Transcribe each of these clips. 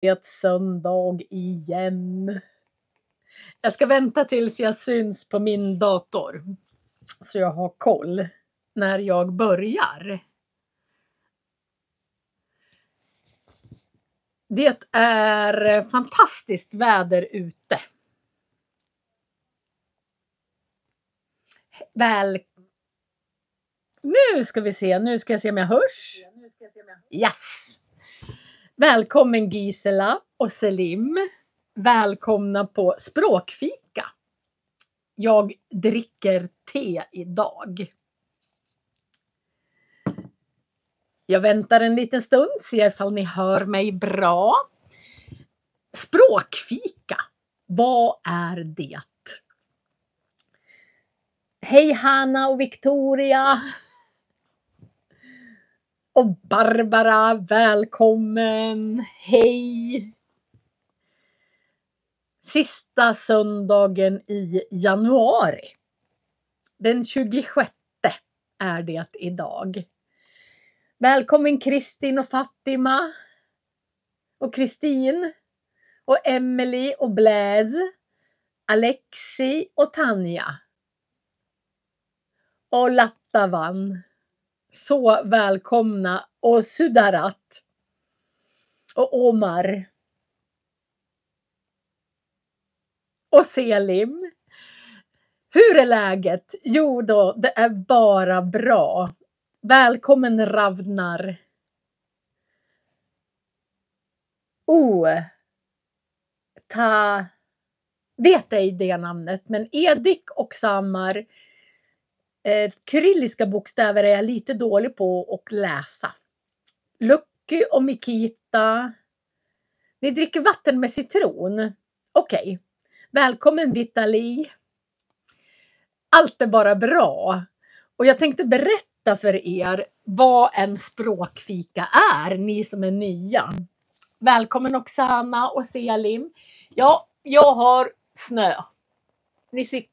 Det söndag igen. Jag ska vänta tills jag syns på min dator. Så jag har koll när jag börjar. Det är fantastiskt väder ute. Nu ska vi se. Nu ska jag se om jag hörs. Yes. Välkommen Gisela och Selim. Välkomna på språkfika. Jag dricker te idag. Jag väntar en liten stund, se ifall ni hör mig bra. Språkfika. Vad är det? Hej Hanna och Victoria. Och Barbara, välkommen. Hej. Sista söndagen i januari. Den 26 är det idag. Välkommen Kristin och Fatima. Och Kristin. Och Emily och Blaise. Alexi och Tanja. Och Lattavan. Så välkomna. Och Sudarat. Och Omar. Och Selim. Hur är läget? Jo då, det är bara bra. Välkommen Ravnar. Vet ej det namnet, men Edik och Samar. Kyrilliska bokstäver är jag lite dålig på att läsa. Lucky och Mikita. Ni dricker vatten med citron. Okej. Välkommen Vitali. Allt är bara bra. Och jag tänkte berätta för er vad en språkfika är, ni som är nya. Välkommen Oksana och Selim. Ja, jag har snö. Ni ser.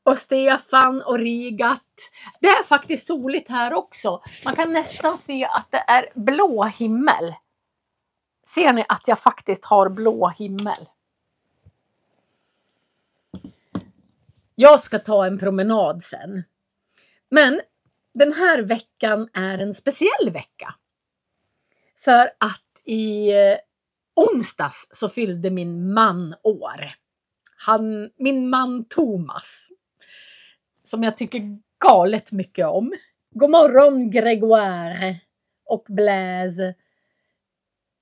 Och Stefan och Rigat. Det är faktiskt soligt här också. Man kan nästan se att det är blå himmel. Ser ni att jag faktiskt har blå himmel? Jag ska ta en promenad sen. Men den här veckan är en speciell vecka. För att i onsdags så fyllde min man år. Min man Thomas. Som jag tycker galet mycket om. God morgon Grégoire och Blaise.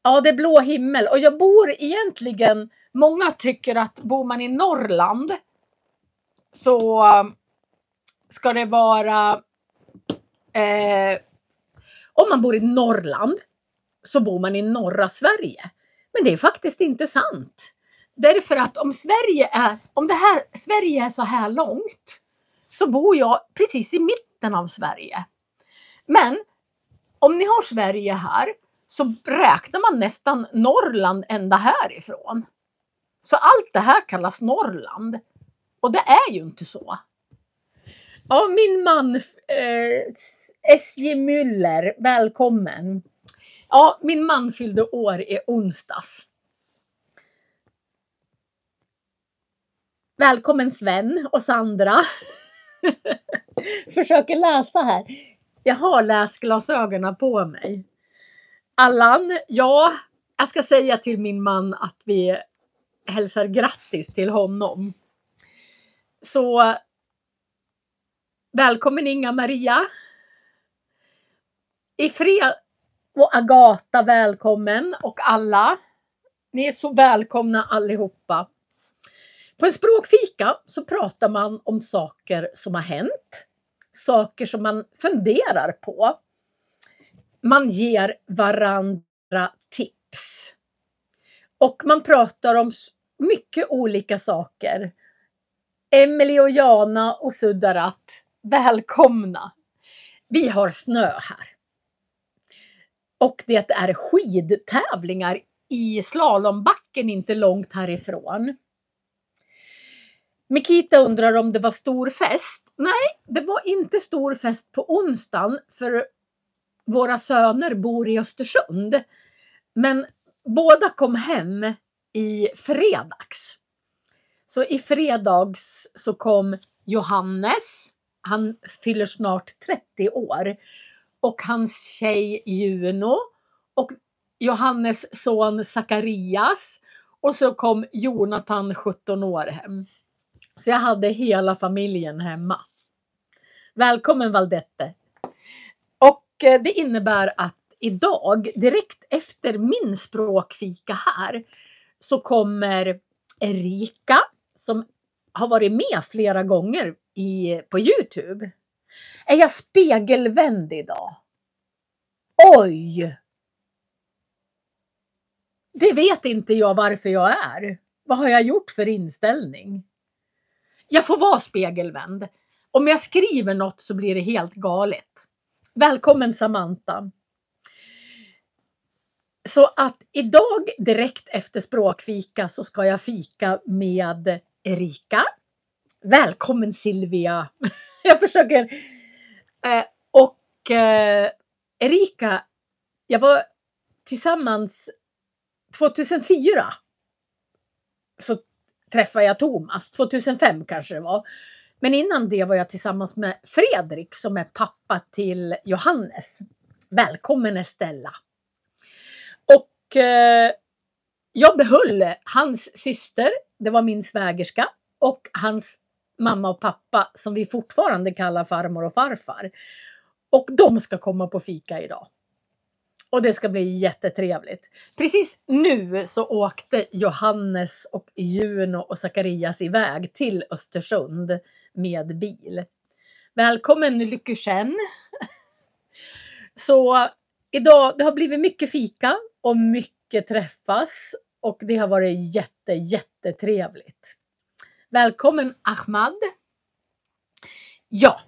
Ja, det är blå himmel. Och jag bor egentligen, många tycker att bor man i Norrland så ska det vara, om man bor i Norrland så bor man i norra Sverige. Men det är faktiskt inte sant. Därför att om Sverige är så här långt så bor jag precis i mitten av Sverige. Men om ni har Sverige här så räknar man nästan Norrland ända härifrån. Så allt det här kallas Norrland. Och det är ju inte så. Ja, min man S.J. Müller, välkommen. Ja, min man fyllde år i onsdags. Välkommen Sven och Sandra. Försöker läsa här. Jag har läsglasögonen på mig. Allan, ja, jag ska säga till min man att vi hälsar grattis till honom. Så välkommen Inga-Maria. Ifred och Agata, välkommen. Och alla, ni är så välkomna allihopa. På en språkfika så pratar man om saker som har hänt. Saker som man funderar på. Man ger varandra tips. Och man pratar om mycket olika saker. Emily och Jana och Sudarat, välkomna. Vi har snö här. Och det är skidtävlingar i slalombacken inte långt härifrån. Mikita undrar om det var stor fest. Nej, det var inte stor fest på onsdagen för våra söner bor i Östersund. Men båda kom hem i fredags. Så i fredags så kom Johannes, han fyller snart 30 år, och hans tjej Juno och Johannes son Zacharias, och så kom Jonathan 17 år hem. Så jag hade hela familjen hemma. Välkommen Valdette. Och det innebär att idag, direkt efter min språkfika här, så kommer Erika, som har varit med flera gånger på YouTube. Är jag spegelvänd idag? Oj! Det vet inte jag varför jag är. Vad har jag gjort för inställning? Jag får vara spegelvänd. Om jag skriver något så blir det helt galet. Välkommen Samantha. Så att idag direkt efter språkfika så ska jag fika med Erika. Välkommen Silvia. Jag försöker. Erika, jag var tillsammans 2004. Så träffade jag Thomas. 2005 kanske det var. Men innan det var jag tillsammans med Fredrik som är pappa till Johannes. Välkommen Estella. Och jag behöll hans syster, det var min svägerska, och hans mamma och pappa som vi fortfarande kallar farmor och farfar. Och de ska komma på fika idag. Och det ska bli jättetrevligt. Precis nu så åkte Johannes och Juno och Zacharias iväg till Östersund med bil. Välkommen Lyckoshen. Så idag, det har blivit mycket fika och mycket träffas. Och det har varit jättetrevligt. Välkommen Ahmad. Ja,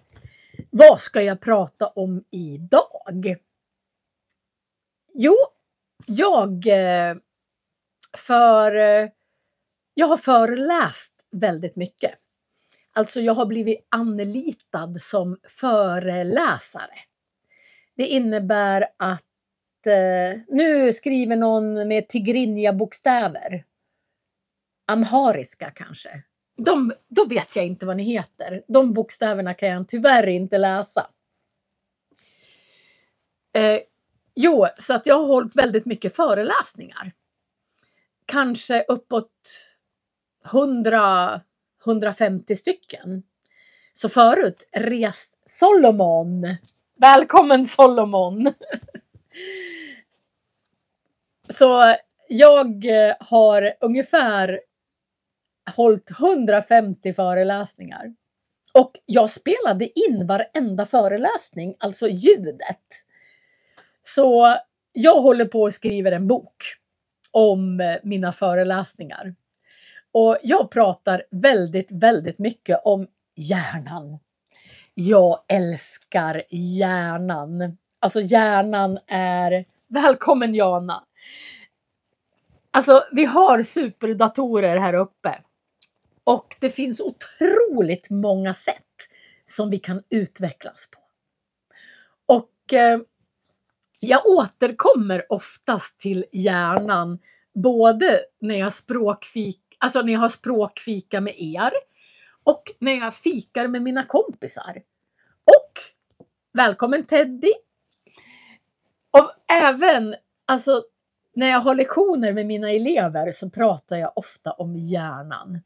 vad ska jag prata om idag? Jo, jag har föreläst väldigt mycket. Alltså jag har blivit anlitad som föreläsare. Det innebär att nu skriver någon med tigrinja-bokstäver. Amhariska kanske. Då vet jag inte vad ni heter. De bokstäverna kan jag tyvärr inte läsa. Så att jag har hållit väldigt mycket föreläsningar. Kanske uppåt 100-150 stycken. Så förut rest Solomon. Välkommen Solomon. Så jag har ungefär hållit 150 föreläsningar. Och jag spelade in varenda föreläsning, alltså ljudet. Så jag håller på att skriva en bok om mina föreläsningar. Och jag pratar väldigt mycket om hjärnan. Jag älskar hjärnan. Alltså hjärnan är... Välkommen Jana! Alltså vi har superdatorer här uppe. Och det finns otroligt många sätt som vi kan utvecklas på. Och jag återkommer oftast till hjärnan både när jag har språkfika med er och när jag fikar med mina kompisar. Och välkommen Teddy! Och även när jag har lektioner med mina elever så pratar jag ofta om hjärnan.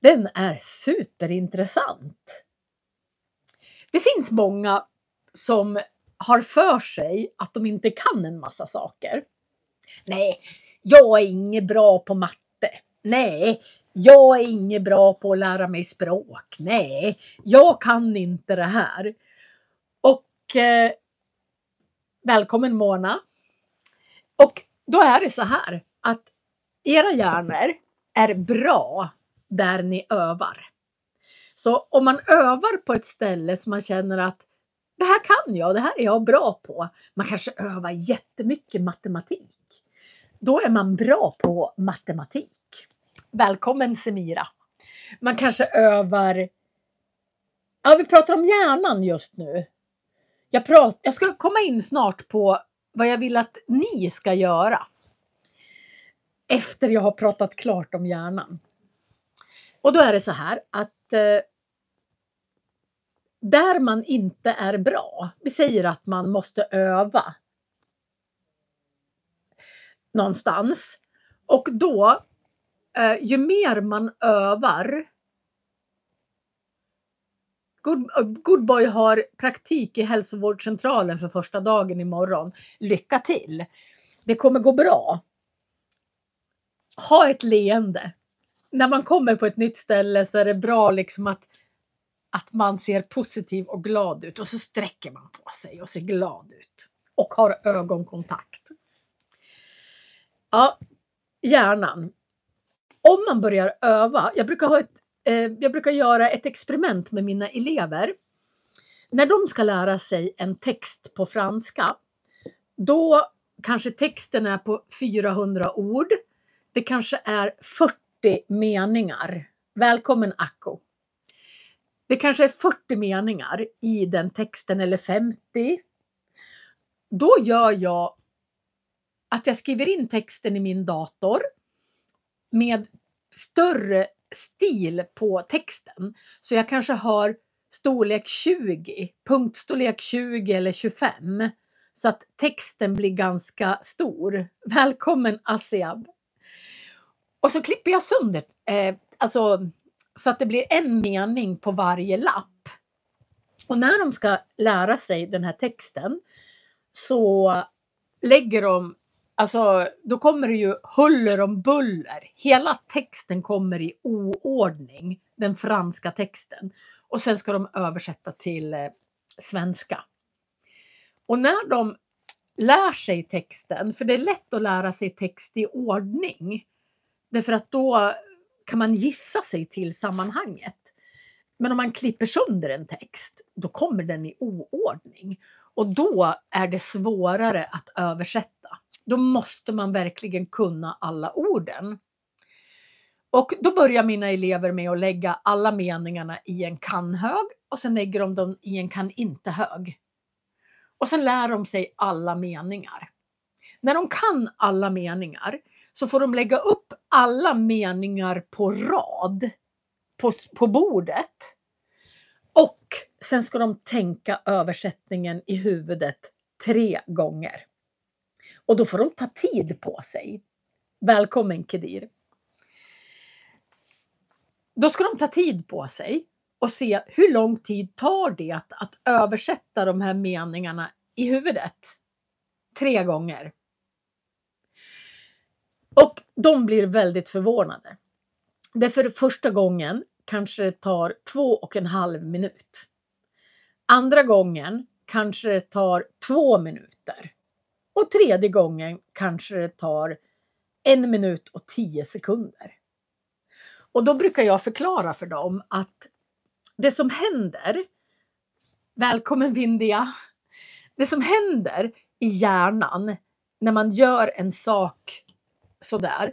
Den är superintressant. Det finns många som har för sig att de inte kan en massa saker. Nej, jag är inget bra på matte. Nej, jag är inget bra på att lära mig språk. Nej, jag kan inte det här. Och välkommen Mona. Och då är det så här att era hjärnor är bra där ni övar. Så om man övar på ett ställe som man känner att det här kan jag, det här är jag bra på. Man kanske övar jättemycket matematik. Då är man bra på matematik. Välkommen Semira. Man kanske övar Ja, vi pratar om hjärnan just nu. Jag ska komma in snart på vad jag vill att ni ska göra. Efter jag har pratat klart om hjärnan. Och då är det så här att där man inte är bra, vi säger att man måste öva någonstans. Och då, ju mer man övar. Goodboy har praktik i hälsovårdscentralen för första dagen imorgon. Lycka till! Det kommer gå bra. Ha ett leende. När man kommer på ett nytt ställe så är det bra liksom att man ser positiv och glad ut. Och så sträcker man på sig och ser glad ut. Och har ögonkontakt. Ja, hjärnan. Om man börjar öva. Jag brukar göra ett experiment med mina elever. När de ska lära sig en text på franska. Då kanske texten är på 400 ord. Det kanske är 40 meningar. Välkommen Akko. Det kanske är 40 meningar i den texten eller 50. Då gör jag att jag skriver in texten i min dator med större stil på texten. Så jag kanske har storlek 20, punktstorlek 20 eller 25. Så att texten blir ganska stor. Välkommen Asiab. Och så klipper jag sönder, så att det blir en mening på varje lapp. Och när de ska lära sig den här texten så lägger de, då kommer det ju huller om buller. Hela texten kommer i oordning, den franska texten. Och sen ska de översätta till svenska. Och när de lär sig texten, för det är lätt att lära sig text i ordning. Därför att då kan man gissa sig till sammanhanget. Men om man klipper sönder en text, då kommer den i oordning. Och då är det svårare att översätta. Då måste man verkligen kunna alla orden. Och då börjar mina elever med att lägga alla meningarna i en kan-hög. Och sen lägger de dem i en kan-inte-hög. Och sen lär de sig alla meningar. När de kan alla meningar så får de lägga upp alla meningar på rad på bordet. Och sen ska de tänka översättningen i huvudet 3 gånger. Och då får de ta tid på sig. Välkommen Kedir. Då ska de ta tid på sig och se hur lång tid tar det att översätta de här meningarna i huvudet 3 gånger. Och de blir väldigt förvånade. Därför första gången kanske det tar 2,5 minut. Andra gången kanske det tar 2 minuter. Och tredje gången kanske det tar 1 minut och 10 sekunder. Och då brukar jag förklara för dem att det som händer, välkommen Vindia, det som händer i hjärnan när man gör en sak sådär,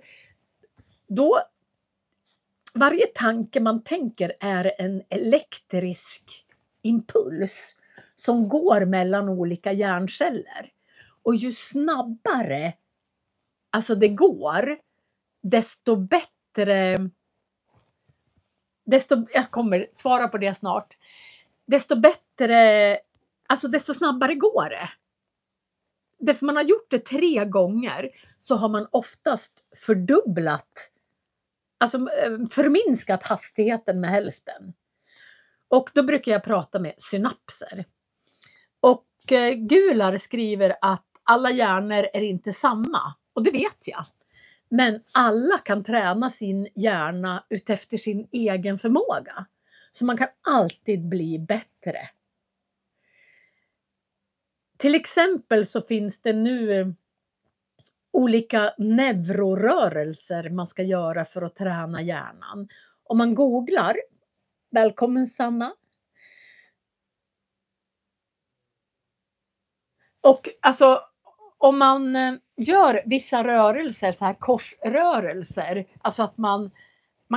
då varje tanke man tänker är en elektrisk impuls som går mellan olika hjärnceller. Och ju snabbare det går, desto bättre, jag kommer svara på det snart, desto bättre, desto snabbare går det. Därför man har gjort det 3 gånger så har man oftast förminskat hastigheten med hälften. Och då brukar jag prata med synapser. Och Gular skriver att alla hjärnor är inte samma. Och det vet jag. Men alla kan träna sin hjärna utefter sin egen förmåga. Så man kan alltid bli bättre. Till exempel så finns det nu olika neurorörelser man ska göra för att träna hjärnan. Om man googlar, välkommen Sanna. Och om man gör vissa rörelser, så här korsrörelser, att man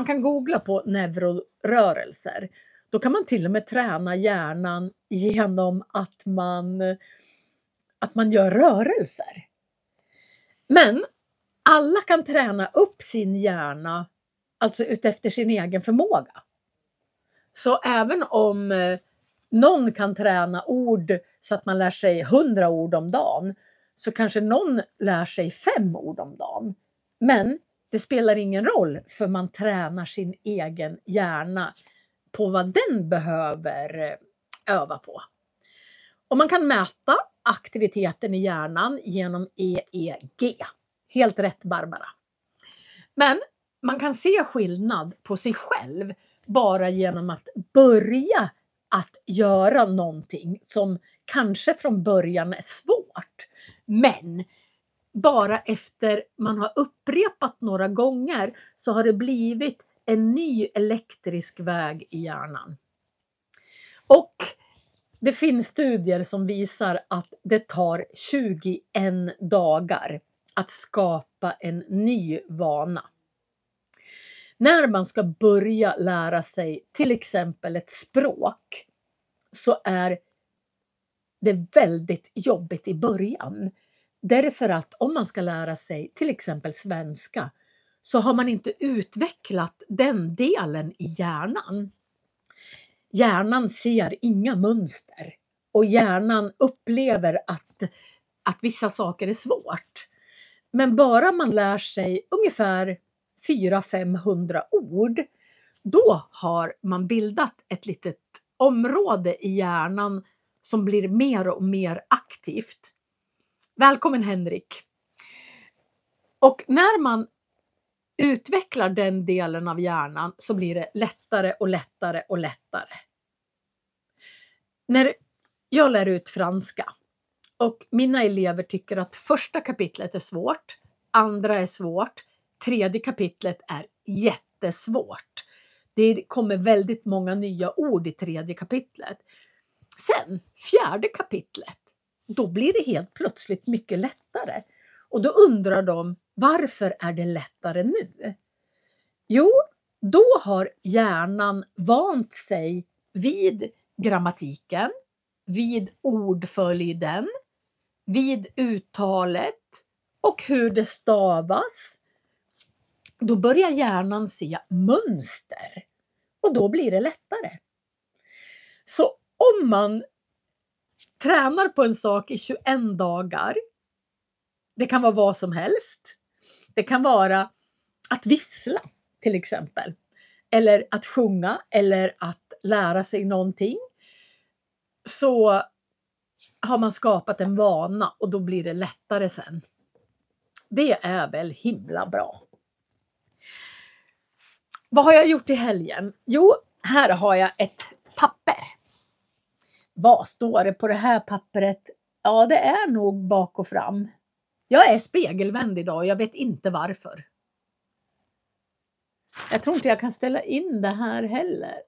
kan googla på neurorörelser. Då kan man till och med träna hjärnan genom att man gör rörelser. Men alla kan träna upp sin hjärna, alltså utefter sin egen förmåga. Så även om någon kan träna ord så att man lär sig 100 ord om dagen, så kanske någon lär sig 5 ord om dagen. Men det spelar ingen roll, för man tränar sin egen hjärna på vad den behöver öva på. Och man kan mäta aktiviteten i hjärnan genom EEG. Helt rätt, Barbara. Men man kan se skillnad på sig själv bara genom att börja att göra någonting som kanske från början är svårt. Men bara efter man har upprepat några gånger så har det blivit en ny elektrisk väg i hjärnan. Och det finns studier som visar att det tar 21 dagar att skapa en ny vana. När man ska börja lära sig till exempel ett språk, så är det väldigt jobbigt i början. Därför att om man ska lära sig till exempel svenska, så har man inte utvecklat den delen i hjärnan. Hjärnan ser inga mönster och hjärnan upplever att vissa saker är svårt. Men bara man lär sig ungefär 400-500 ord, då har man bildat ett litet område i hjärnan som blir mer och mer aktivt. Välkommen Henrik! Och när man utvecklar den delen av hjärnan så blir det lättare och lättare och lättare. När jag lär ut franska och mina elever tycker att första kapitlet är svårt, andra är svårt, tredje kapitlet är jättesvårt. Det kommer väldigt många nya ord i tredje kapitlet. Sen, fjärde kapitlet, då blir det helt plötsligt mycket lättare. Och då undrar de, varför är det lättare nu? Jo, då har hjärnan vant sig vid grammatiken, vid ordföljden, vid uttalet och hur det stavas. Då börjar hjärnan se mönster och då blir det lättare. Så om man tränar på en sak i 21 dagar, det kan vara vad som helst. Det kan vara att vissla till exempel. Eller att sjunga eller att lära sig någonting. Så har man skapat en vana och då blir det lättare sen. Det är väl himla bra. Vad har jag gjort i helgen? Jo, här har jag ett papper. Vad står det på det här pappret? Ja, det är nog bak och fram. Jag är spegelvänd idag och jag vet inte varför. Jag tror inte jag kan ställa in det här heller.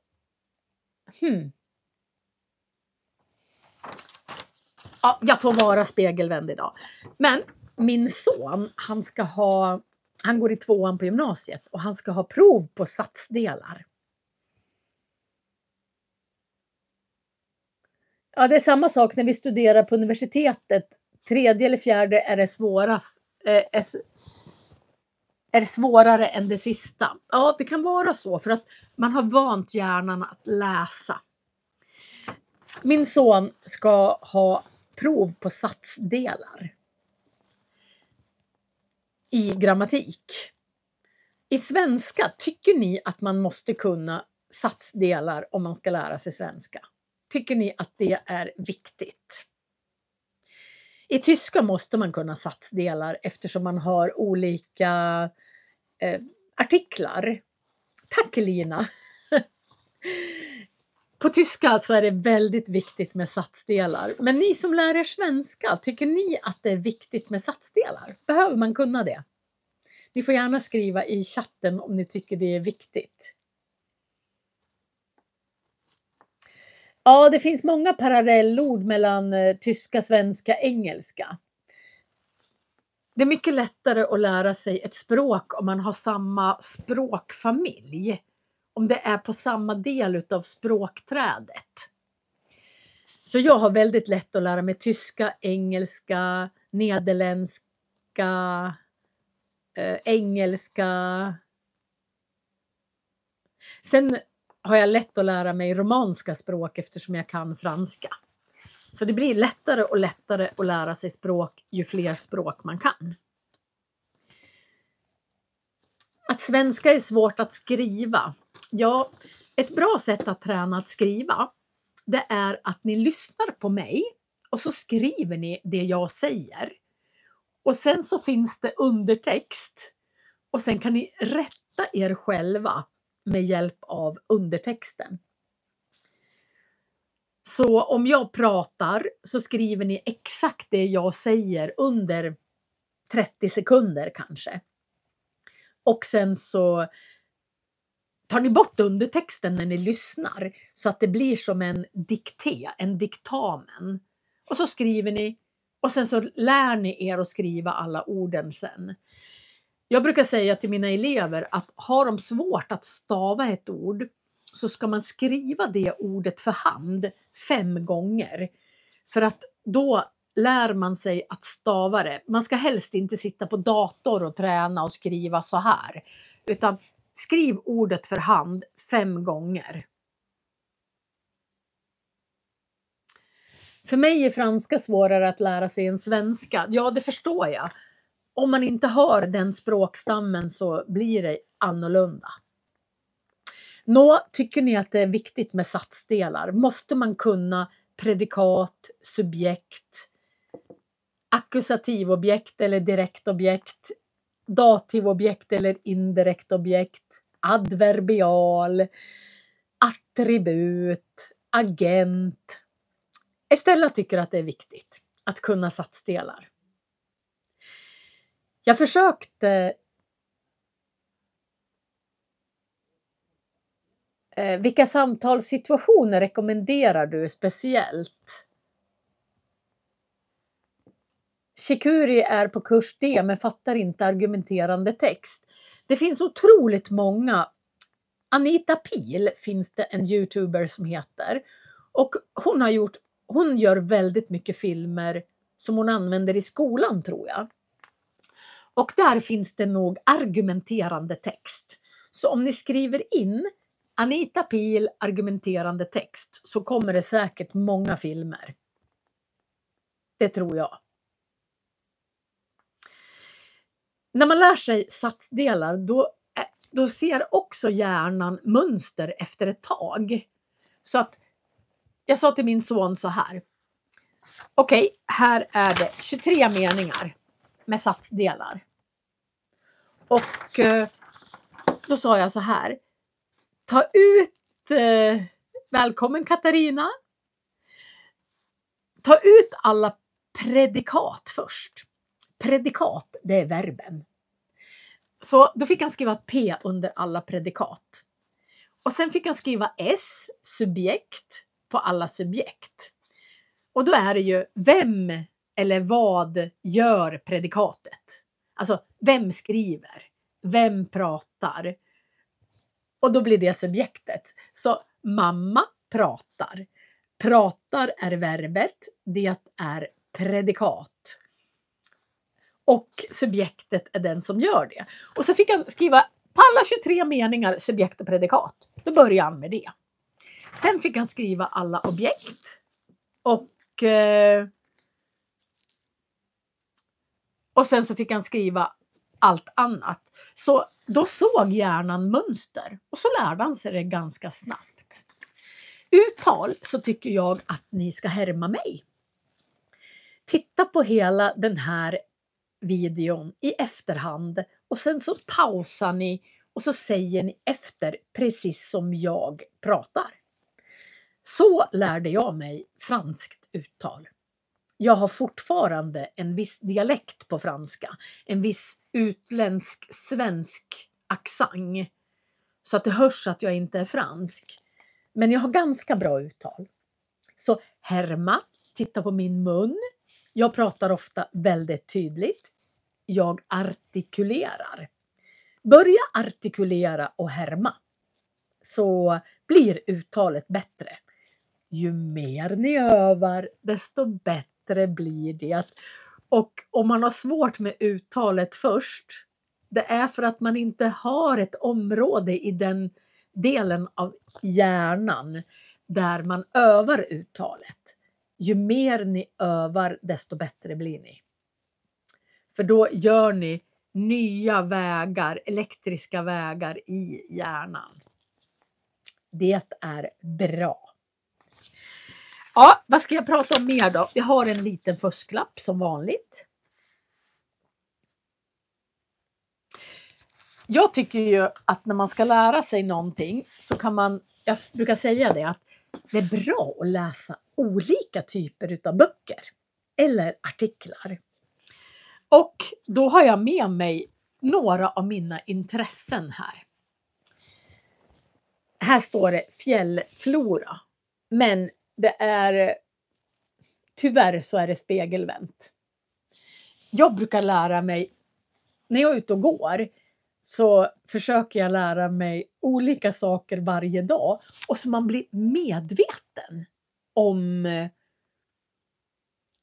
Ja, jag får vara spegelvänd idag. Men min son, han går i 2:an på gymnasiet och han ska ha prov på satsdelar. Ja, det är samma sak när vi studerar på universitetet. 3:e eller 4:e är det är svårare än det sista. Ja, det kan vara så för att man har vant hjärnan att läsa. Min son ska ha prov på satsdelar i grammatik. I svenska, tycker ni att man måste kunna satsdelar om man ska lära sig svenska? Tycker ni att det är viktigt? I tyska måste man kunna satsdelar eftersom man har olika artiklar. Tack Lina! På tyska så är det väldigt viktigt med satsdelar. Men ni som lär er svenska, tycker ni att det är viktigt med satsdelar? Behöver man kunna det? Ni får gärna skriva i chatten om ni tycker det är viktigt. Ja, det finns många parallellord mellan tyska, svenska, engelska. Det är mycket lättare att lära sig ett språk om man har samma språkfamilj. om det är på samma del utav språkträdet. Så jag har väldigt lätt att lära mig tyska, engelska, nederländska, engelska. Sen har jag lätt att lära mig romanska språk eftersom jag kan franska. Så det blir lättare och lättare att lära sig språk ju fler språk man kan. Att svenska är svårt att skriva. Ja, ett bra sätt att träna att skriva, det är att ni lyssnar på mig och så skriver ni det jag säger. Och sen så finns det undertext. Och sen kan ni rätta er själva med hjälp av undertexten. Så om jag pratar så skriver ni exakt det jag säger under 30 sekunder kanske. Och sen så tar ni bort undertexten när ni lyssnar så att det blir som en dikté, en diktamen. Och så skriver ni och sen så lär ni er att skriva alla orden sen. Jag brukar säga till mina elever att har de svårt att stava ett ord så ska man skriva det ordet för hand 5 gånger. För att då lär man sig att stava det. Man ska helst inte sitta på dator och träna och skriva så här. Utan skriv ordet för hand 5 gånger. För mig är franska svårare att lära sig än svenska. Ja, det förstår jag. Om man inte har den språkstammen så blir det annorlunda. Tycker ni att det är viktigt med satsdelar? Måste man kunna predikat, subjekt, ackusativobjekt eller direktobjekt, dativobjekt eller indirekt objekt, adverbial, attribut, agent. Estella tycker att det är viktigt att kunna satsdelar. Jag försökte vilka samtalssituationer rekommenderar du speciellt? Shikuri är på kurs D men fattar inte argumenterande text. Det finns otroligt många. Anita Pil finns det en youtuber som heter. Och hon gör väldigt mycket filmer som hon använder i skolan tror jag. Och där finns det nog argumenterande text. Så om ni skriver in Anita Pil argumenterande text så kommer det säkert många filmer. Det tror jag. När man lär sig satsdelar då ser också hjärnan mönster efter ett tag. Så att jag sa till min son så här. Okej, här är det 23 meningar med satsdelar. Och då sa jag så här. Ta ut, välkommen Katarina. Ta ut alla predikat först. Predikat, det är verben. Så då fick han skriva P under alla predikat. Och sen fick han skriva S, subjekt, på alla subjekt. Och då är det ju vem eller vad gör predikatet. Alltså vem skriver, vem pratar. Och då blir det subjektet. Så mamma pratar. Pratar är verbet, det är predikat. Och subjektet är den som gör det. Och så fick han skriva på alla 23 meningar subjekt och predikat. Då började han med det. Sen fick han skriva alla objekt. Och sen så fick han skriva allt annat. Så då såg hjärnan mönster. Och så lärde han sig det ganska snabbt. Uttal så tycker jag att ni ska härma mig. Titta på hela den här videon i efterhand. Och sen så pausar ni och så säger ni efter precis som jag pratar. Så lärde jag mig franskt uttal. Jag har fortfarande en viss dialekt på franska. En viss utländsk svensk accent. Så att det hörs att jag inte är fransk. Men jag har ganska bra uttal. Så härma, titta på min mun. Jag pratar ofta väldigt tydligt. Jag artikulerar. Börja artikulera och härma. så blir uttalet bättre. Ju mer ni övar, desto bättre blir det. Och om man har svårt med uttalet först, det är för att man inte har ett område i den delen av hjärnan där man övar uttalet. Ju mer ni övar, desto bättre blir ni. För då gör ni nya vägar, elektriska vägar i hjärnan. Det är bra. Ja, vad ska jag prata om mer då? Jag har en liten fusklapp som vanligt. Jag tycker ju att när man ska lära sig någonting så kan man, jag brukar säga det, att det är bra att läsa olika typer av böcker eller artiklar. Och då har jag med mig några av mina intressen här. Här står det fjällflora, men det är tyvärr så är det spegelvänt. Jag brukar lära mig, när jag är ute och går så försöker jag lära mig olika saker varje dag och så man blir medveten om,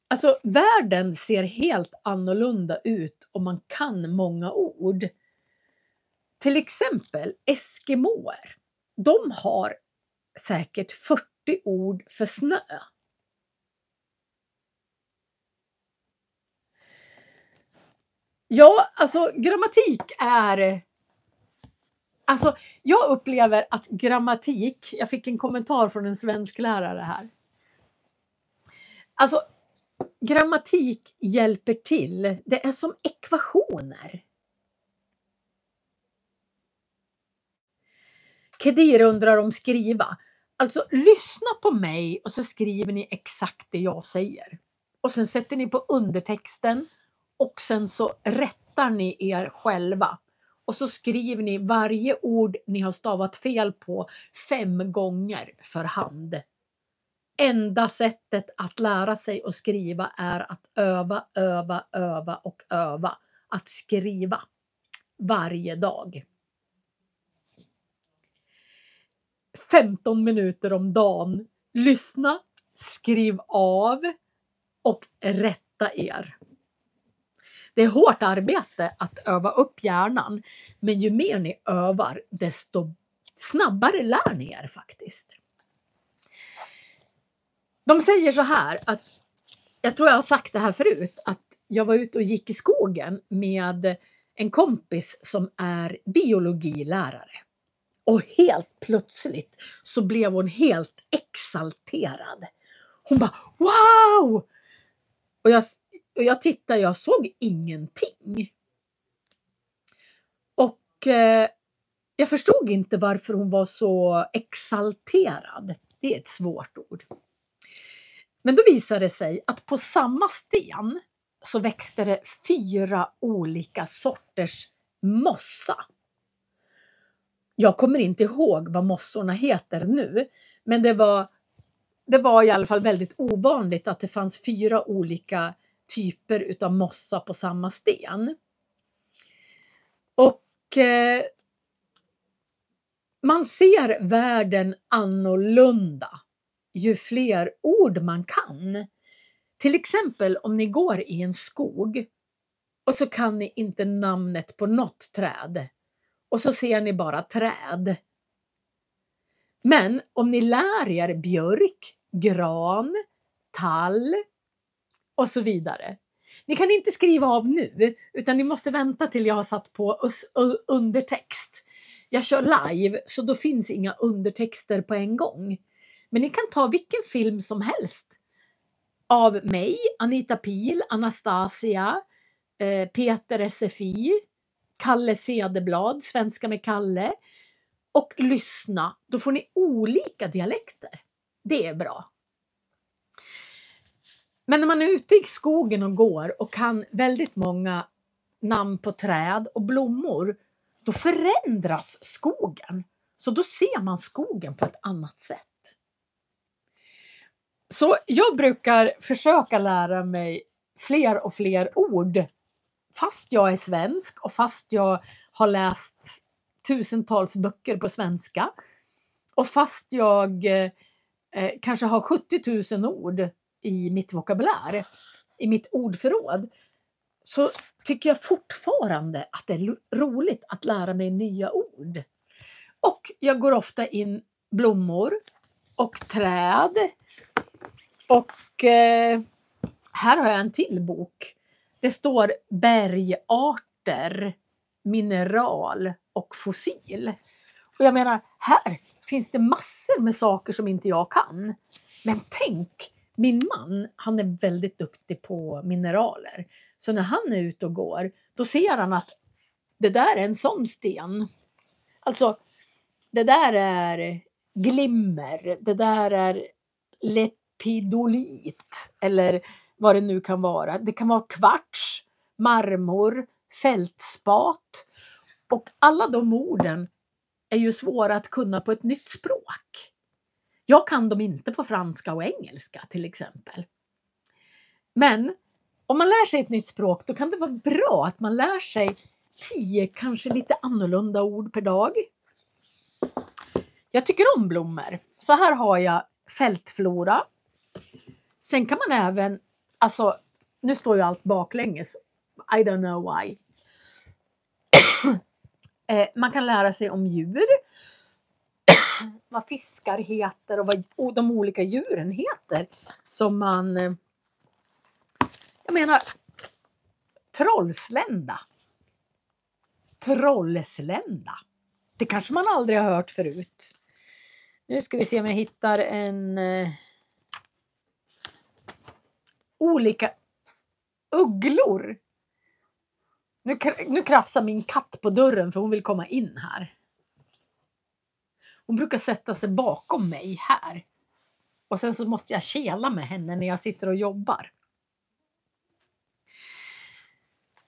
alltså världen ser helt annorlunda ut om man kan många ord. Till exempel eskimoer, de har säkert 40 ord för snö. Ja, alltså grammatik är... Alltså jag upplever att grammatik... Jag fick en kommentar från en svensklärare här. Alltså grammatik hjälper till. Det är som ekvationer. Kedir undrar om skriva. Alltså lyssna på mig och så skriver ni exakt det jag säger. Och sen sätter ni på undertexten. Och sen så rättar ni er själva. Och så skriver ni varje ord ni har stavat fel på 5 gånger för hand. Enda sättet att lära sig att skriva är att öva, öva, öva och öva. Att skriva varje dag. 15 minuter om dagen. Lyssna, skriv av och rätta er. Det är hårt arbete att öva upp hjärnan, men ju mer ni övar, desto snabbare lär ni er faktiskt. De säger så här, att jag tror jag har sagt det här förut, att jag var ute och gick i skogen med en kompis som är biologilärare. Och helt plötsligt så blev hon helt exalterad. Hon bara, wow! Och jag tittade, jag såg ingenting. Och jag förstod inte varför hon var så exalterad. Det är ett svårt ord. Men då visade det sig att på samma sten så växte det 4 olika sorters mossa. Jag kommer inte ihåg vad mossorna heter nu, men det var i alla fall väldigt ovanligt att det fanns 4 olika typer utav mossa på samma sten. Och man ser världen annorlunda ju fler ord man kan. Till exempel om ni går i en skog och så kan ni inte namnet på något träd. Och så ser ni bara träd. Men om ni lär er björk, gran, tall och så vidare. Ni kan inte skriva av nu, utan ni måste vänta till jag har satt på undertext. Jag kör live, så då finns inga undertexter på en gång. Men ni kan ta vilken film som helst. Av mig, Anita Pil, Anastasia, Peter SFI, Kalle Cederblad, Svenska med Kalle. Och lyssna, då får ni olika dialekter. Det är bra. Men när man är ute i skogen och går och kan väldigt många namn på träd och blommor, då förändras skogen. Så då ser man skogen på ett annat sätt. Så jag brukar försöka lära mig fler och fler ord. Fast jag är svensk och fast jag har läst tusentals böcker på svenska. Och fast jag kanske har 70 000 ord i mitt vokabulär, i mitt ordförråd, så tycker jag fortfarande att det är roligt att lära mig nya ord. Och jag går ofta in blommor och träd. Och här har jag en till bok. Det står bergarter, mineral och fossil. Och jag menar, här finns det massor med saker som inte jag kan. Men tänk, min man, han är väldigt duktig på mineraler. Så när han är ute och går, då ser han att det där är en sån sten. Alltså, det där är glimmer, det där är lepidolit eller vad det nu kan vara. Det kan vara kvarts, marmor, fältspat. Och alla de orden är ju svåra att kunna på ett nytt språk. Jag kan dem inte på franska och engelska till exempel. Men om man lär sig ett nytt språk, då kan det vara bra att man lär sig 10 kanske lite annorlunda ord per dag. Jag tycker om blommor. Så här har jag fältflora. Sen kan man även, alltså nu står ju allt baklänges. I don't know why. Man kan lära sig om djur. Vad fiskar heter och vad de olika djuren heter. Som man, jag menar, trollslända. Trollslända. Det kanske man aldrig har hört förut. Nu ska vi se om jag hittar en olika ugglor. Nu krafsar min katt på dörren för hon vill komma in här. Hon brukar sätta sig bakom mig här. Och sen så måste jag kela med henne när jag sitter och jobbar.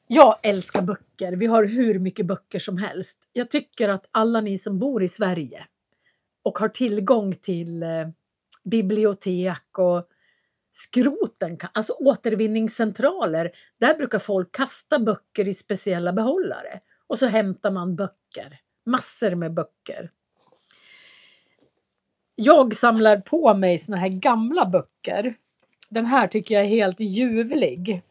Jag älskar böcker. Vi har hur mycket böcker som helst. Jag tycker att alla ni som bor i Sverige och har tillgång till bibliotek och skroten, alltså återvinningscentraler, där brukar folk kasta böcker i speciella behållare. Och så hämtar man böcker. Massor med böcker. Jag samlar på mig såna här gamla böcker. Den här tycker jag är helt ljuvlig.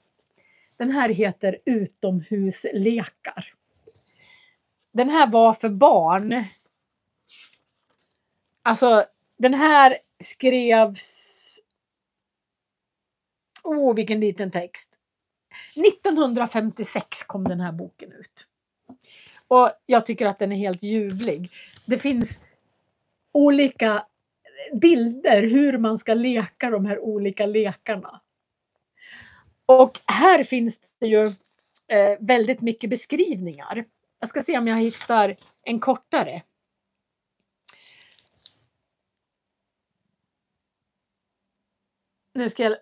Den här heter Utomhuslekar. Den här var för barn. Alltså, den här skrevs... vilken liten text. 1956 kom den här boken ut. Och jag tycker att den är helt ljuvlig. Det finns olika bilder hur man ska leka de här olika lekarna. Och här finns det ju väldigt mycket beskrivningar. Jag ska se om jag hittar en kortare. Nu ska jag...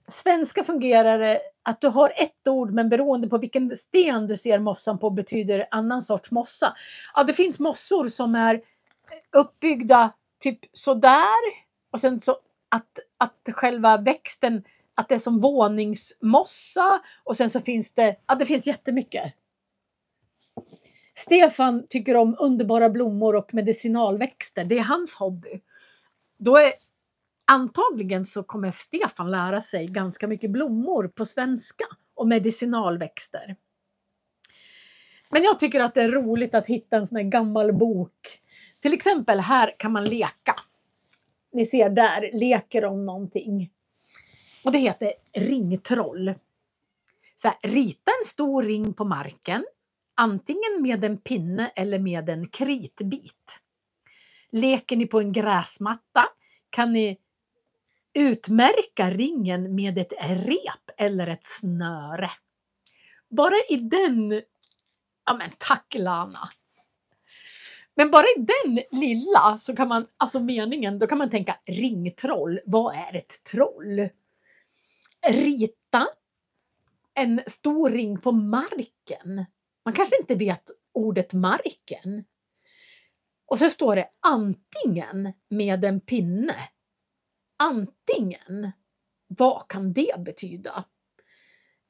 Svenska fungerar det att du har ett ord, men beroende på vilken sten du ser mossan på betyder annan sorts mossa. Ja, det finns mossor som är uppbyggda typ sådär. Och sen så att själva växten, att det är som våningsmossa. Och sen så finns det finns jättemycket. Stefan tycker om underbara blommor och medicinalväxter. Det är hans hobby. Antagligen så kommer Stefan lära sig ganska mycket blommor på svenska och medicinalväxter. Men jag tycker att det är roligt att hitta en sån här gammal bok. Till exempel här kan man leka. Ni ser där, leker om någonting. Och det heter ringtroll. Så här, rita en stor ring på marken. Antingen med en pinne eller med en kritbit. Leker ni på en gräsmatta kan ni utmärka ringen med ett rep eller ett snöre. Bara i den... Ja men tack Lana. Men bara i den lilla så kan man, alltså meningen, då kan man tänka ringtroll. Vad är ett troll? Rita en stor ring på marken. Man kanske inte vet ordet marken. Och så står det antingen med en pinne. Antingen. Vad kan det betyda?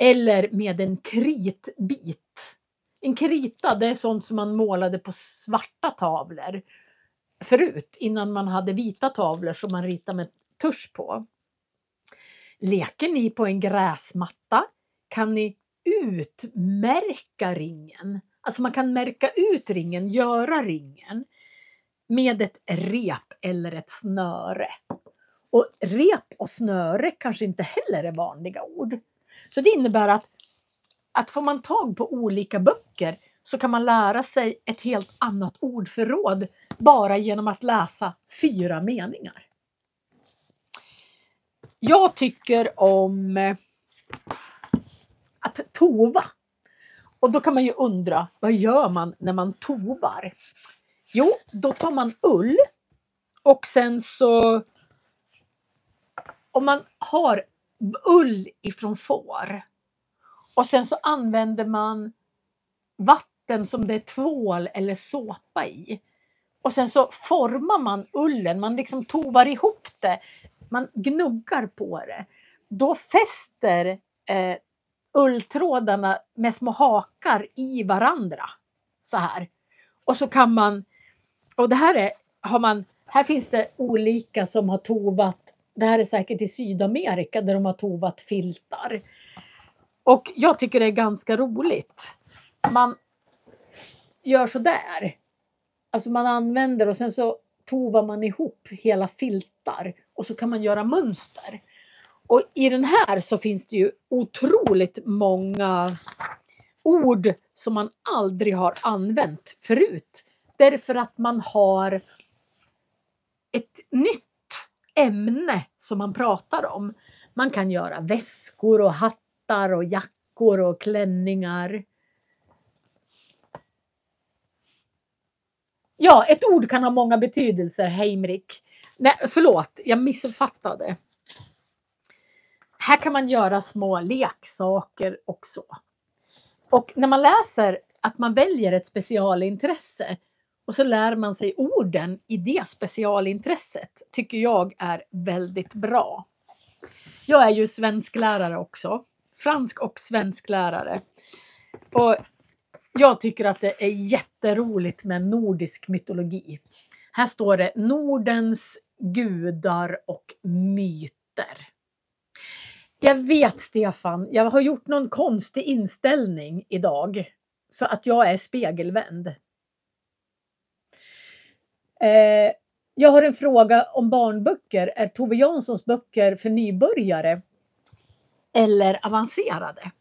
Eller med en kritbit. En krita, det är sånt som man målade på svarta tavlor förut, innan man hade vita tavlor som man ritade med tusch på. Leker ni på en gräsmatta kan ni utmärka ringen. Alltså man kan märka ut ringen, göra ringen med ett rep eller ett snöre. Och rep och snöre kanske inte heller är vanliga ord. Så det innebär att får man tag på olika böcker så kan man lära sig ett helt annat ordförråd bara genom att läsa 4 meningar. Jag tycker om att tova. Och då kan man ju undra, vad gör man när man tovar? Jo, då tar man ull och sen så, om man har ull ifrån får och sen så använder man vatten som det är tvål eller såpa i. Och sen så formar man ullen, man liksom tovar ihop det, man gnuggar på det. Då fäster ulltrådarna med små hakar i varandra. Så här. Och så kan man, och det här här finns det olika som har tovat, det här är säkert i Sydamerika där de har tovat filtar. Och jag tycker det är ganska roligt. Man gör så där. Alltså man använder och sen så tovar man ihop hela filtar. Och så kan man göra mönster. Och i den här så finns det ju otroligt många ord som man aldrig har använt förut. Därför att man har ett nytt ämne som man pratar om. Man kan göra väskor och hattar och jackor och klänningar. Ja, ett ord kan ha många betydelser, Heimrik. Nej, förlåt, jag missuppfattade. Här kan man göra små leksaker också. Och när man läser att man väljer ett specialintresse och så lär man sig orden i det specialintresset tycker jag är väldigt bra. Jag är ju svensklärare också. Fransk och svensklärare. Och jag tycker att det är jätteroligt med nordisk mytologi. Här står det Nordens gudar och myter. Jag vet, Stefan, jag har gjort någon konstig inställning idag så att jag är spegelvänd. Jag har en fråga om barnböcker. Är Tove Janssons böcker för nybörjare eller avancerade?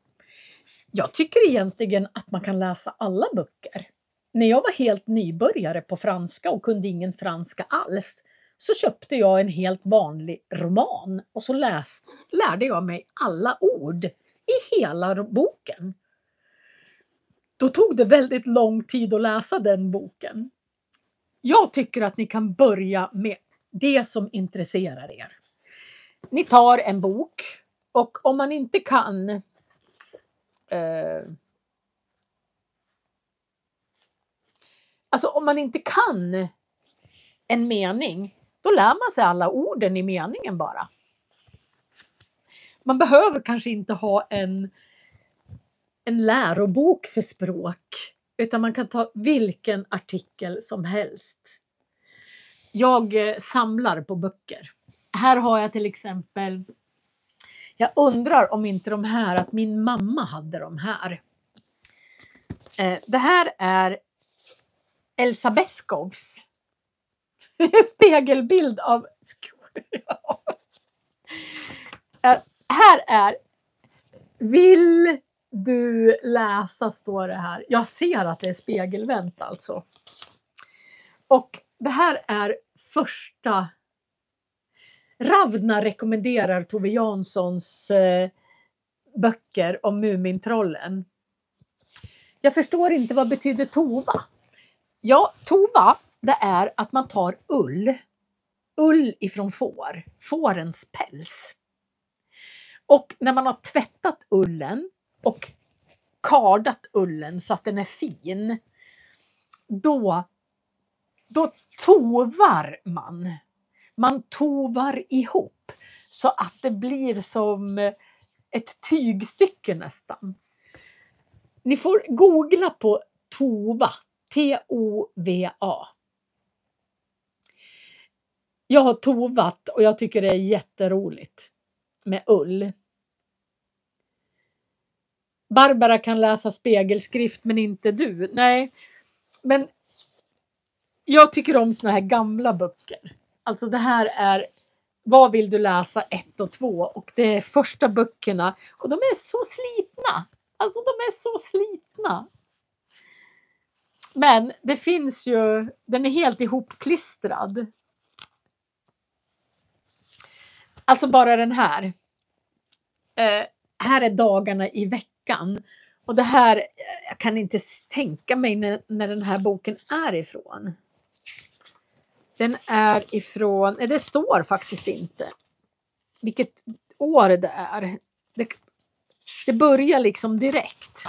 Jag tycker egentligen att man kan läsa alla böcker. När jag var helt nybörjare på franska och kunde ingen franska alls så köpte jag en helt vanlig roman och så lärde jag mig alla ord i hela boken. Då tog det väldigt lång tid att läsa den boken. Jag tycker att ni kan börja med det som intresserar er. Ni tar en bok och om man inte kan om man inte kan en mening, då lär man sig alla orden i meningen bara. Man behöver kanske inte ha en lärobok för språk, utan man kan ta vilken artikel som helst. Jag samlar på böcker. Här har jag till exempel, jag undrar om inte de här, att min mamma hade de här. Det här är Elsa Beskows spegelbild av här är vill du läsa, står det här. Jag ser att det är spegelvänt alltså. Och det här är första. Ravna rekommenderar Tove Janssons böcker om Mumintrollen. Jag förstår inte vad betyder tova. Ja, tova, det är att man tar ull ifrån fårens päls. Och när man har tvättat ullen och kardat ullen så att den är fin, då tovar man tovar ihop så att det blir som ett tygstycke nästan. Ni får googla på Tova. T-O-V-A. Jag har tovat och jag tycker det är jätteroligt med ull. Barbara kan läsa spegelskrift men inte du. Nej, men jag tycker om såna här gamla böcker. Alltså det här är Vad vill du läsa 1 och 2 och det är första böckerna och de är så slitna. Alltså de är så slitna. Men det finns ju, den är helt ihopklistrad. Alltså bara den här. Här är dagarna i veckan. Och det här, jag kan inte tänka mig när den här boken är ifrån. Den är ifrån, det står faktiskt inte vilket år det är. Det börjar liksom direkt.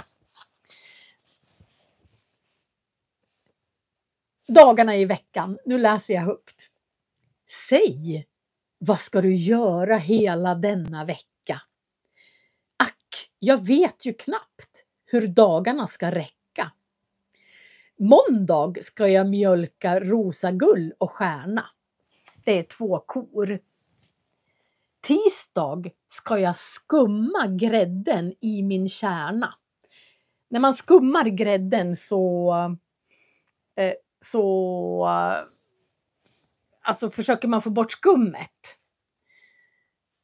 Dagarna i veckan, nu läser jag högt. Säg, vad ska du göra hela denna vecka? Ack, jag vet ju knappt hur dagarna ska räcka. Måndag ska jag mjölka Rosagull och Stjärna. Det är 2 kor. Tisdag ska jag skumma grädden i min kärna. När man skummar grädden så alltså försöker man få bort skummet.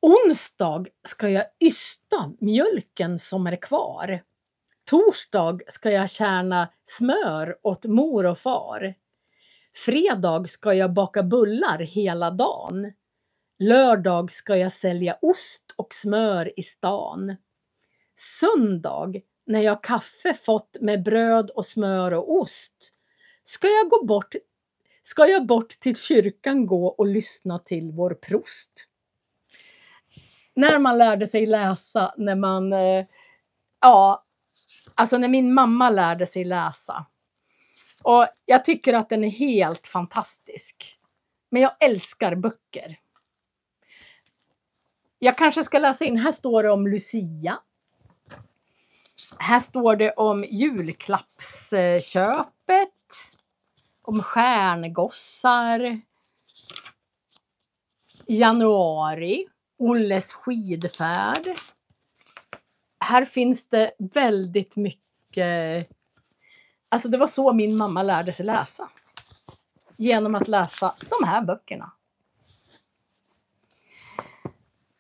Onsdag ska jag ysta mjölken som är kvar. Torsdag ska jag kärna smör åt mor och far. Fredag ska jag baka bullar hela dagen. Lördag ska jag sälja ost och smör i stan. Söndag, när jag kaffe fått med bröd och smör och ost, ska jag bort till kyrkan gå och lyssna till vår prost. När man lärde sig läsa, när min mamma lärde sig läsa. Och jag tycker att den är helt fantastisk. Men jag älskar böcker. Jag kanske ska läsa in, här står det om Lucia. Här står det om julklappsköpet. Om stjärngossar. Januari. Olles skidfärd. Här finns det väldigt mycket. Alltså det var så min mamma lärde sig läsa. Genom att läsa de här böckerna.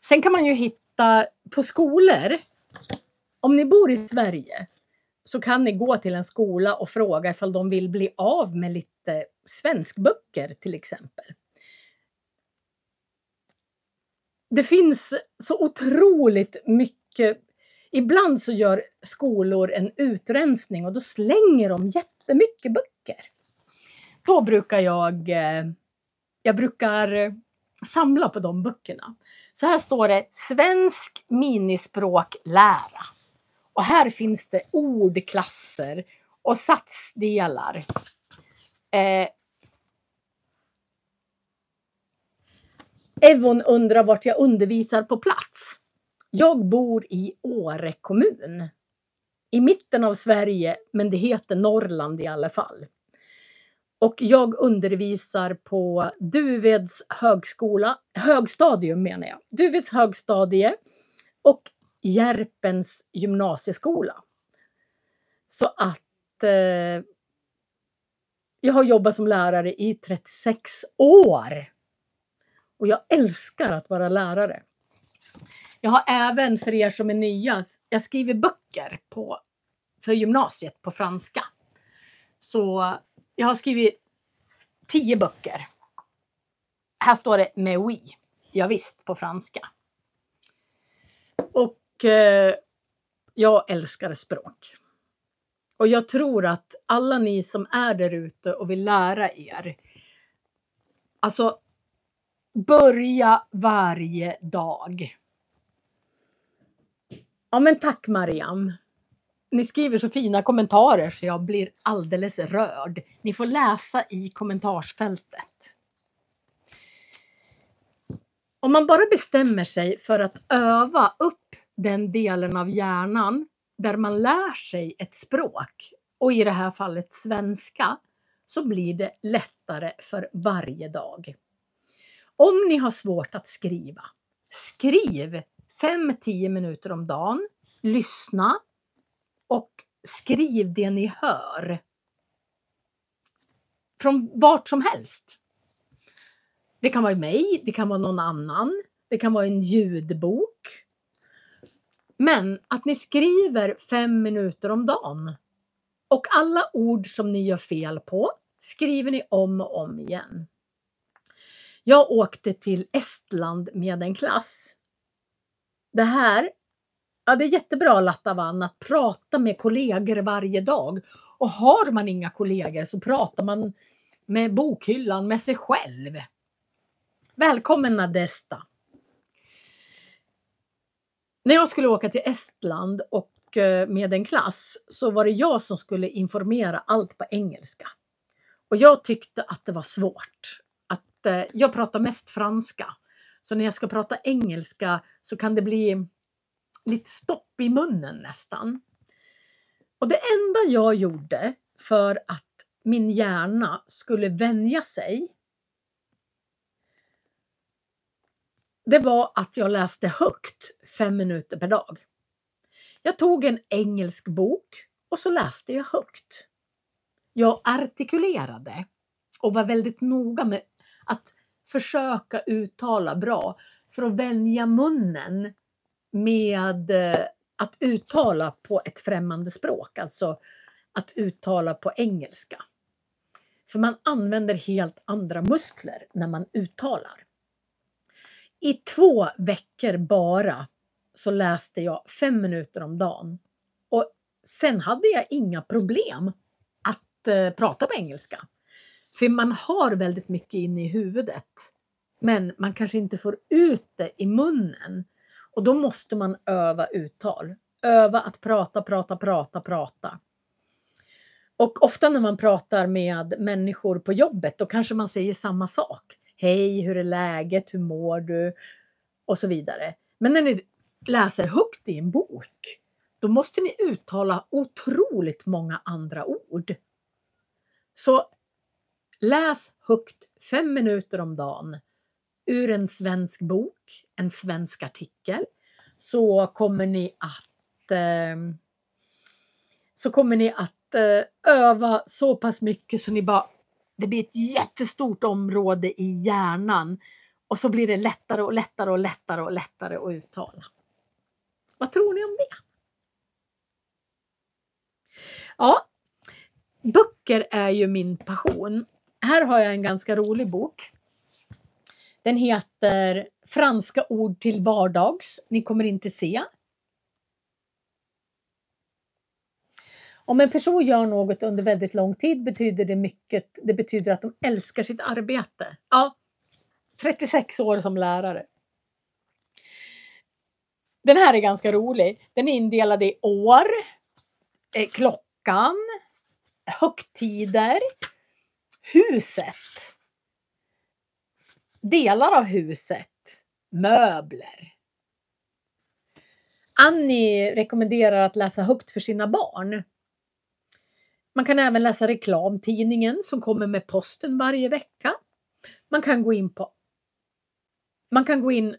Sen kan man ju hitta på skolor. Om ni bor i Sverige så kan ni gå till en skola och fråga ifall de vill bli av med lite svenskböcker till exempel. Det finns så otroligt mycket. Ibland så gör skolor en utrensning och då slänger de jättemycket böcker. Då brukar jag brukar samla på de böckerna. Så här står det svensk minispråklära. Och här finns det ordklasser och satsdelar. Evon undrar vart jag undervisar på plats. Jag bor i Åre kommun. I mitten av Sverige, men det heter Norrland i alla fall. Och jag undervisar på Duveds högstadium menar jag. Duveds högstadie och Järpens gymnasieskola. Så att jag har jobbat som lärare i 36 år. Och jag älskar att vara lärare. Jag har även för er som är nya, jag skriver böcker för gymnasiet på franska. Så jag har skrivit 10 böcker. Här står det med oui. Ja, visst på franska. Och jag älskar språk. Och jag tror att alla ni som är där ute och vill lära er. Alltså börja varje dag. Ja men tack Mariam. Ni skriver så fina kommentarer så jag blir alldeles rörd. Ni får läsa i kommentarsfältet. Om man bara bestämmer sig för att öva upp den delen av hjärnan där man lär sig ett språk, och i det här fallet svenska, så blir det lättare för varje dag. Om ni har svårt att skriva, skriv 5-10 minuter om dagen, lyssna och skriv det ni hör. Från vart som helst. Det kan vara mig, det kan vara någon annan, det kan vara en ljudbok. Men att ni skriver 5 minuter om dagen. Och alla ord som ni gör fel på skriver ni om och om igen. Jag åkte till Estland med en klass. Det här, ja, det är jättebra Latavan att prata med kollegor varje dag. Och har man inga kollegor så pratar man med bokhyllan med sig själv. Välkommen Nadesta. När jag skulle åka till Estland och med en klass så var det jag som skulle informera allt på engelska. Och jag tyckte att det var svårt. Jag pratar mest franska. Så när jag ska prata engelska så kan det bli lite stopp i munnen nästan. Och det enda jag gjorde för att min hjärna skulle vänja sig, det var att jag läste högt 5 minuter per dag. Jag tog en engelsk bok och så läste jag högt. Jag artikulerade och var väldigt noga med att försöka uttala bra för att vänja munnen med att uttala på ett främmande språk, alltså att uttala på engelska. För man använder helt andra muskler när man uttalar. I 2 veckor bara så läste jag 5 minuter om dagen. Och sen hade jag inga problem att prata på engelska. För man har väldigt mycket inne i huvudet. Men man kanske inte får ut det i munnen. Och då måste man öva uttal. Öva att prata. Och ofta när man pratar med människor på jobbet då kanske man säger samma sak. Hej, hur är läget? Hur mår du? Och så vidare. Men när ni läser högt i en bok, då måste ni uttala otroligt många andra ord. Så läs högt 5 minuter om dagen ur en svensk bok, en svensk artikel. Så kommer ni att öva så pass mycket så det blir ett jättestort område i hjärnan. Och så blir det lättare att uttala. Vad tror ni om det? Ja, böcker är ju min passion. Här har jag en ganska rolig bok. Den heter Franska ord till vardags. Ni kommer inte se. Om en person gör något under väldigt lång tid betyder det mycket. Det betyder att de älskar sitt arbete. Ja, 36 år som lärare. Den här är ganska rolig. Den är indelad i år, klockan, högtider, huset, delar av huset, möbler. Annie rekommenderar att läsa högt för sina barn. Man kan även läsa reklamtidningen som kommer med posten varje vecka. Man kan gå in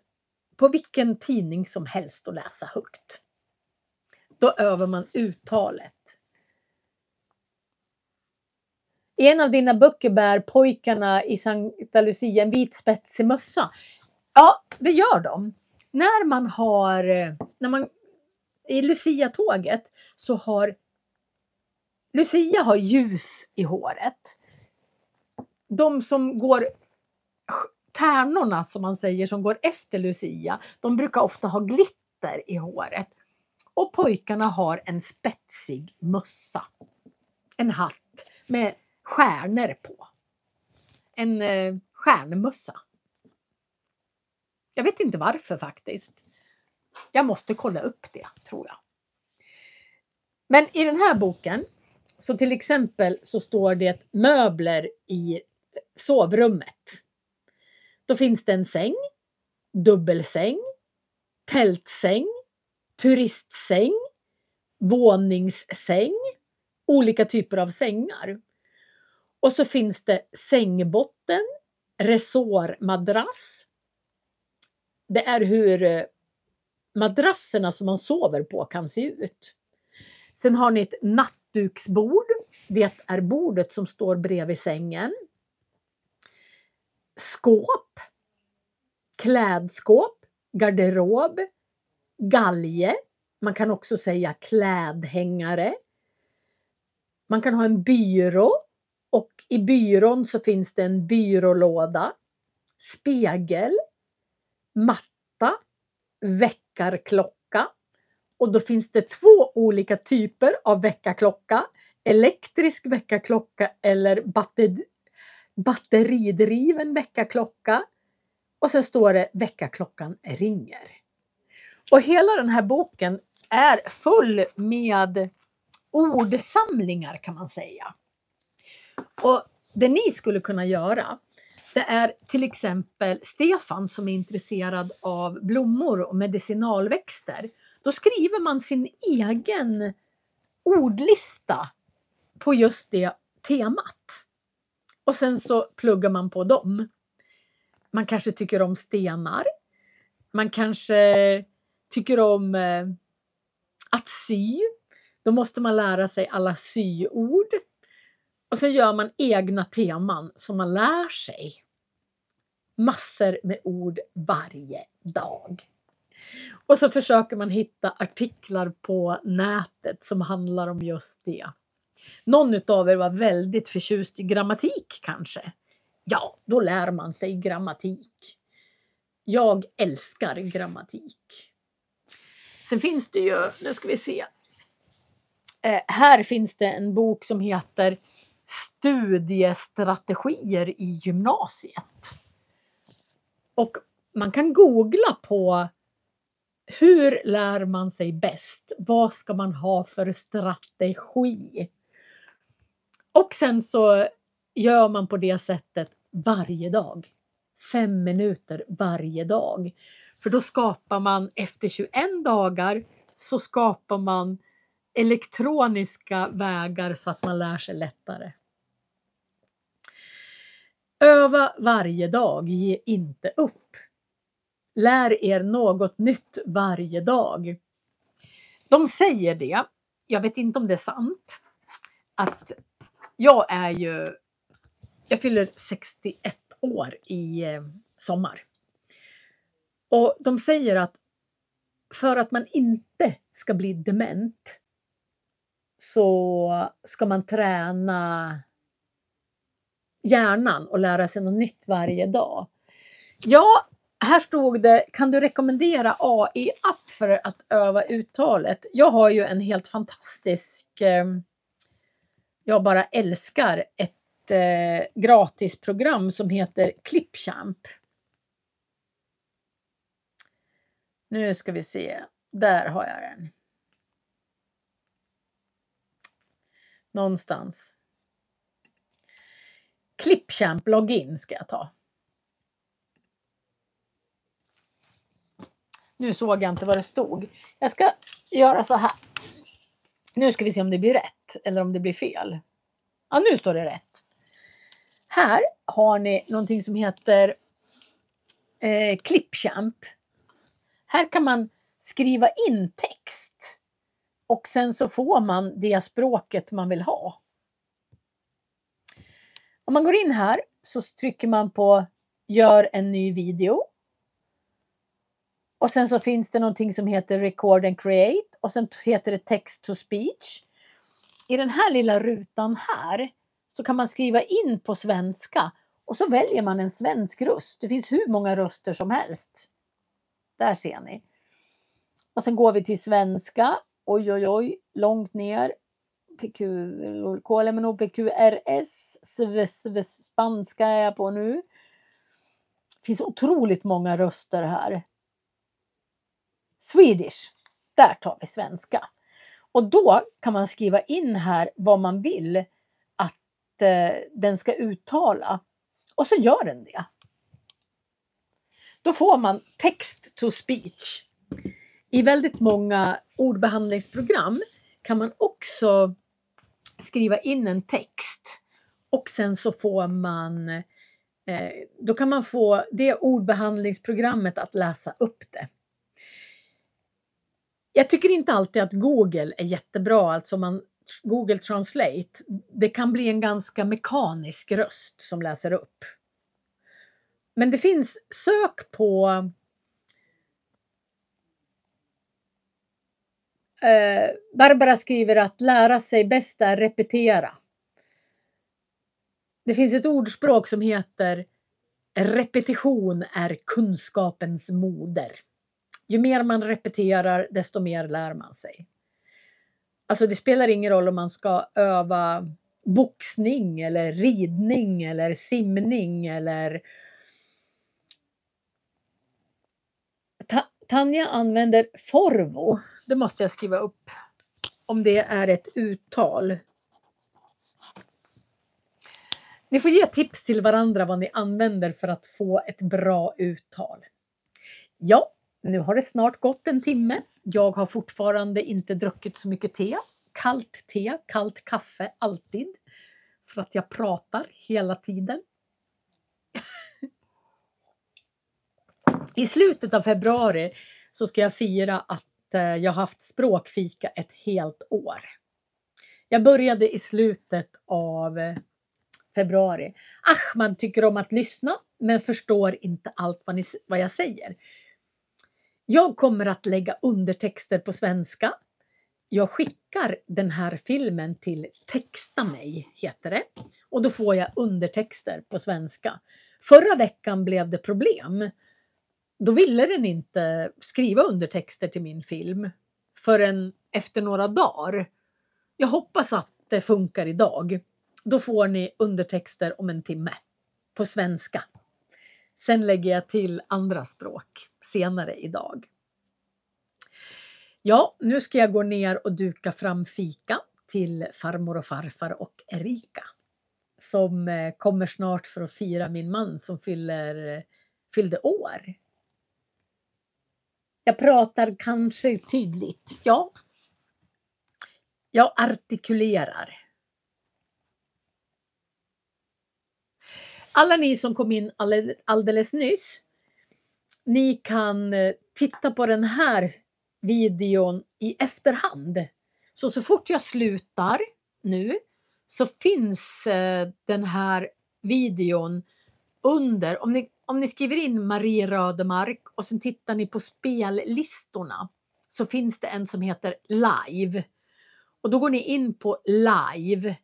på vilken tidning som helst och läsa högt. Då övar man uttalet. I en av dina böcker bär pojkarna i Santa Lucia en vit spetsig mössa. Ja, det gör de. I Lucia-tåget så har Lucia har ljus i håret. De som går tärnorna som man säger som går efter Lucia, de brukar ofta ha glitter i håret. Och pojkarna har en spetsig mössa. En hatt med stjärnor på. En stjärnmössa. Jag vet inte varför faktiskt. Jag måste kolla upp det, tror jag. Men i den här boken så till exempel så står det möbler i sovrummet. Då finns det en säng, dubbelsäng, tältsäng, turistsäng, våningssäng, olika typer av sängar. Och så finns det sängbotten, resårmadrass. Det är hur madrasserna som man sover på kan se ut. Sen har ni ett nattduksbord. Det är bordet som står bredvid sängen. Skåp, klädskåp, garderob, galge. Man kan också säga klädhängare. Man kan ha en byrå och i byrån så finns det en byrålåda, spegel, matta, väckarklocka. Och då finns det 2 olika typer av väckarklocka. Elektrisk väckarklocka eller batteridriven väckarklocka. Och sen står det väckarklockan ringer. Och hela den här boken är full med ordsamlingar kan man säga. Och det ni skulle kunna göra, det är till exempel Stefan som är intresserad av blommor och medicinalväxter. Då skriver man sin egen ordlista på just det temat. Och sen så pluggar man på dem. Man kanske tycker om stenar. Man kanske tycker om att sy. Då måste man lära sig alla syord. Och sen gör man egna teman som man lär sig. Massor med ord varje dag. Och så försöker man hitta artiklar på nätet som handlar om just det. Någon utav er var väldigt förtjust i grammatik kanske. Ja, då lär man sig grammatik. Jag älskar grammatik. Sen finns det ju, nu ska vi se. Här finns det en bok som heter Studiestrategier i gymnasiet. Och man kan googla på hur lär man sig bäst? Vad ska man ha för strategi? Och sen så gör man på det sättet varje dag. 5 minuter varje dag. För då skapar man efter 21 dagar så skapar man elektroniska vägar så att man lär sig lättare. Öva varje dag, ge inte upp. Lär er något nytt varje dag. De säger det, jag vet inte om det är sant, att jag fyller 61 år i sommar. Och de säger att för att man inte ska bli dement så ska man träna hjärnan och lära sig något nytt varje dag. Ja, här stod det, kan du rekommendera AI-app för att öva uttalet? Jag har ju en helt fantastisk, jag bara älskar ett gratisprogram som heter Clipchamp. Nu ska vi se, där har jag den. Någonstans. Clipchamp login ska jag ta. Nu såg jag inte vad det stod. Jag ska göra så här. Nu ska vi se om det blir rätt eller om det blir fel. Ja, nu står det rätt. Här har ni någonting som heter Clipchamp. Här kan man skriva in text. Och sen så får man det språket man vill ha. Om man går in här så trycker man på gör en ny video. Och sen så finns det någonting som heter record and create. Och sen heter det text to speech. I den här lilla rutan här så kan man skriva in på svenska. Och så väljer man en svensk röst. Det finns hur många röster som helst. Där ser ni. Och sen går vi till svenska. Oj, oj, oj. Långt ner. PQ, KLMNO, PQRS. Spanska är jag på nu. Det finns otroligt många röster här. Swedish. Där tar vi svenska. Och då kan man skriva in här vad man vill att den ska uttala. Och så gör den det. Då får man text to speech. I väldigt många ordbehandlingsprogram kan man också skriva in en text och sen så får man då kan man få det ordbehandlingsprogrammet att läsa upp det. Jag tycker inte alltid att Google är jättebra, alltså Google Translate, det kan bli en ganska mekanisk röst som läser upp. Men det finns sök på Barbara skriver att lära sig bäst är repetera. Det finns ett ordspråk som heter repetition är kunskapens moder. Ju mer man repeterar, desto mer lär man sig. Alltså det spelar ingen roll om man ska öva boxning eller ridning eller simning eller... Tanja använder Forvo. Det måste jag skriva upp om det är ett uttal. Ni får ge tips till varandra vad ni använder för att få ett bra uttal. Ja, nu har det snart gått en timme. Jag har fortfarande inte druckit så mycket te, kallt kaffe alltid. För att jag pratar hela tiden. I slutet av februari så ska jag fira att jag haft språkfika ett helt år. Jag började i slutet av februari. Ahman tycker om att lyssna men förstår inte allt vad jag säger. Jag kommer att lägga undertexter på svenska. Jag skickar den här filmen till Texta mig, heter det. Och då får jag undertexter på svenska. Förra veckan blev det problem. Då ville den inte skriva undertexter till min film förrän efter några dagar. Jag hoppas att det funkar idag. Då får ni undertexter om en timme på svenska. Sen lägger jag till andra språk senare idag. Ja, nu ska jag gå ner och duka fram fika till farmor och farfar och Erika. Som kommer snart för att fira min man som fyllde år. Jag pratar kanske tydligt. Ja. Jag artikulerar. Alla ni som kom in alldeles nyss. Ni kan titta på den här videon i efterhand. Så fort jag slutar nu så finns den här videon under. Om ni skriver in Marie Rödemark och sen tittar ni på spellistorna så finns det en som heter live. Och då går ni in på live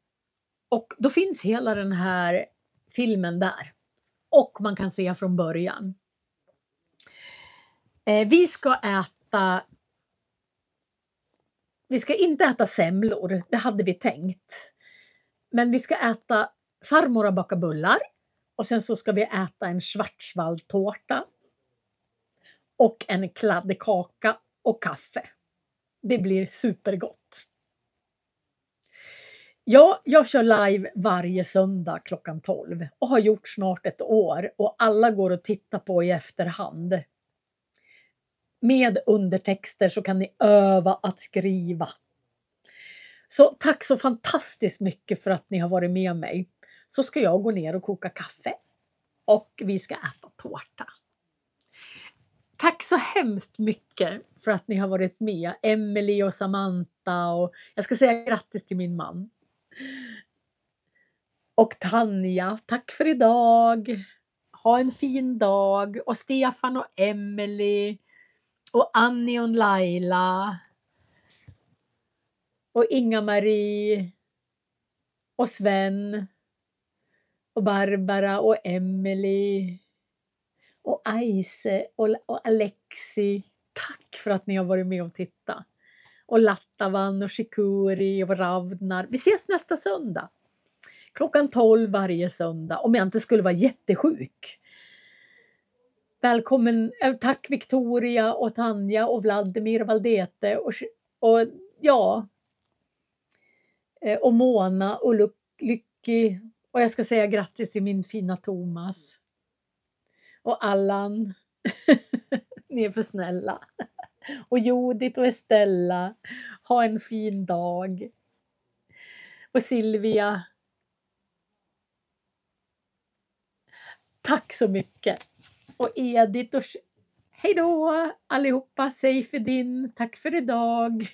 och då finns hela den här filmen där. Och man kan se från början. Vi ska inte äta semlor, det hade vi tänkt. Men vi ska äta farmor och baka bullar. Och sen så ska vi äta en schwarzwaldtårta. Och en kladdkaka och kaffe. Det blir supergott. Ja, jag kör live varje söndag klockan 12. Och har gjort snart ett år. Och alla går att titta på i efterhand. Med undertexter så kan ni öva att skriva. Så tack så fantastiskt mycket för att ni har varit med mig. Så ska jag gå ner och koka kaffe. Och vi ska äta tårta. Tack så hemskt mycket för att ni har varit med. Emily och Samantha. Och jag ska säga grattis till min man. Och Tanja, tack för idag. Ha en fin dag. Och Stefan och Emily. Och Annie och Laila. Och Inga-Marie. Och Sven. Och Barbara och Emily. Och Aise och Alexi. Tack för att ni har varit med och tittat. Och Lattavan och Shikuri och Ravnar. Vi ses nästa söndag. Klockan 12 varje söndag. Om jag inte skulle vara jättesjuk. Välkommen. Tack Victoria och Tanja och Vladimir och Valdete. Och ja. Och Mona och Lycky. Och jag ska säga grattis till min fina Thomas. Och Allan. Ni är för snälla. Och Judith och Estella, ha en fin dag. Och Silvia, tack så mycket. Och Edith och hej då allihopa, Seife din, tack för idag.